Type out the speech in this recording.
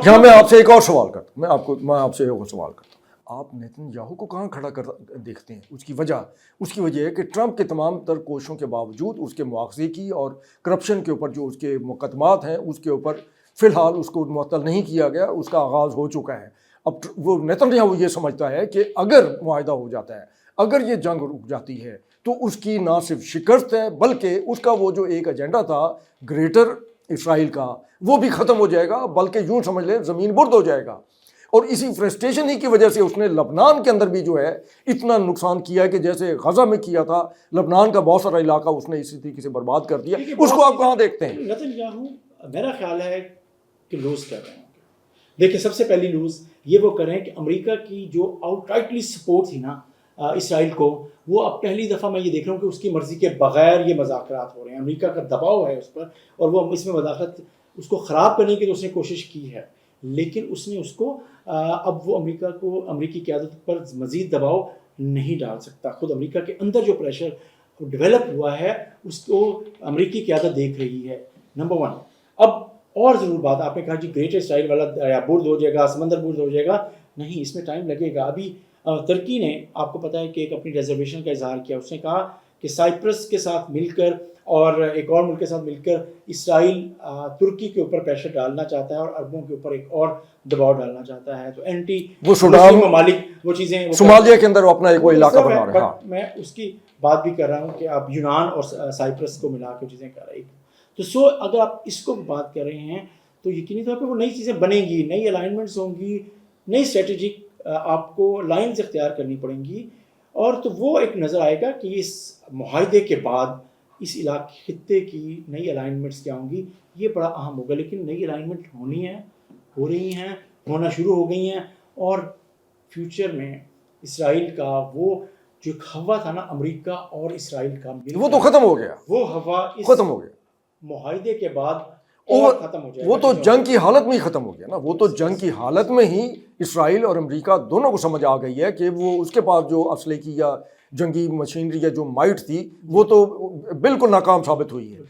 یہاں میں آپ سے ایک اور سوال کرتا ہوں، میں آپ سے ایک اور سوال کرتا ہوں، آپ نیتن یاہو کو کہاں کھڑا کر دیکھتے ہیں؟ اس کی وجہ ہے کہ ٹرمپ کے تمام تر کوششوں کے باوجود اس کے مواخذے کی اور کرپشن کے اوپر جو اس کے مقدمات ہیں اس کے اوپر فی الحال اس کو معطل نہیں کیا گیا، اس کا آغاز ہو چکا ہے۔ اب وہ نیتن یاہو یہ سمجھتا ہے کہ اگر معاہدہ ہو جاتا ہے، اگر یہ جنگ رک جاتی ہے تو اس کی نہ صرف شکست ہے بلکہ اس کا وہ جو ایک ایجنڈا تھا گریٹر اسرائیل کا وہ بھی ختم ہو جائے گا، بلکہ یوں سمجھ لیں زمین برد ہو جائے گا۔ اور اسی فرسٹریشن ہی کی وجہ سے اس نے لبنان کے اندر بھی جو ہے اتنا نقصان کیا ہے کہ جیسے غزہ میں کیا تھا، لبنان کا بہت سارا علاقہ اس نے اسی طریقے سے برباد کر دیا۔ اس کو آپ کہاں دیکھتے ہیں؟ نیتن یاہو میرا خیال ہے کہ لوز کر رہے ہیں۔ دیکھیں سب سے پہلی لوز یہ وہ کریں کہ امریکہ کی جو آؤٹ رائٹلی سپورٹ تھی نا اسرائیل کو، وہ اب پہلی دفعہ میں یہ دیکھ رہا ہوں کہ اس کی مرضی کے بغیر یہ مذاکرات ہو رہے ہیں، امریکہ کا دباؤ ہے اس پر، اور وہ اس میں مداخلت اس کو خراب کرنے کی تو اس نے کوشش کی ہے، لیکن اس نے اس کو اب وہ امریکی قیادت پر مزید دباؤ نہیں ڈال سکتا۔ خود امریکہ کے اندر جو پریشر ڈیولپ ہوا ہے اس کو امریکی قیادت دیکھ رہی ہے، نمبر ون۔ اب اور ضرور بات، آپ نے کہا جی گریٹر اسرائیل والا یا برد ہو جائے گا، سمندر برد ہو جائے گا، نہیں، اس میں ٹائم لگے گا۔ ابھی ترکی نے آپ کو پتہ ہے کہ ایک اپنی ریزرویشن کا اظہار کیا، اس نے کہا کہ سائپرس کے ساتھ مل کر اور ایک اور ملک کے ساتھ مل کر اسرائیل ترکی کے اوپر پریشر ڈالنا چاہتا ہے اور عربوں کے اوپر ایک اور دباؤ ڈالنا چاہتا ہے، تو اینٹی مسلم ممالک وہ چیزیں صومالیہ کے اندر وہ اپنا ایک وہ علاقہ بنا رہے ہیں۔ میں اس کی بات بھی کر رہا ہوں کہ آپ یونان اور سائپرس کو ملا کے چیزیں کر رہے ہیں، تو اگر آپ اس کو بات کر رہے ہیں تو یقینی طور پہ وہ نئی چیزیں بنیں گی، نئی الائنمنٹس ہوں گی، نئی اسٹریٹجک آپ کو لائنز اختیار کرنی پڑیں گی، اور تو وہ ایک نظر آئے گا کہ اس معاہدے کے بعد اس علاقے خطے کی نئی الائنمنٹس کیا ہوں گی، یہ بڑا اہم ہوگا۔ لیکن نئی الائنمنٹ ہونی ہے، ہو رہی ہیں، ہونا شروع ہو گئی ہیں، اور فیوچر میں اسرائیل کا وہ جو ایک ہوا تھا نا امریکہ اور اسرائیل کا، وہ تو ختم ہو گیا، وہ ہوا ختم ہو گیا معاہدے کے بعد ختم ہو جائے گا۔ وہ تو جنگ کی حالت میں ہی ختم ہو گیا نا، وہ تو جنگ کی حالت میں ہی اسرائیل اور امریکہ دونوں کو سمجھ آ گئی ہے کہ وہ اس کے پاس جو اسلحے کی یا جنگی مشینری یا جو مائٹ تھی وہ تو بالکل ناکام ثابت ہوئی ہے۔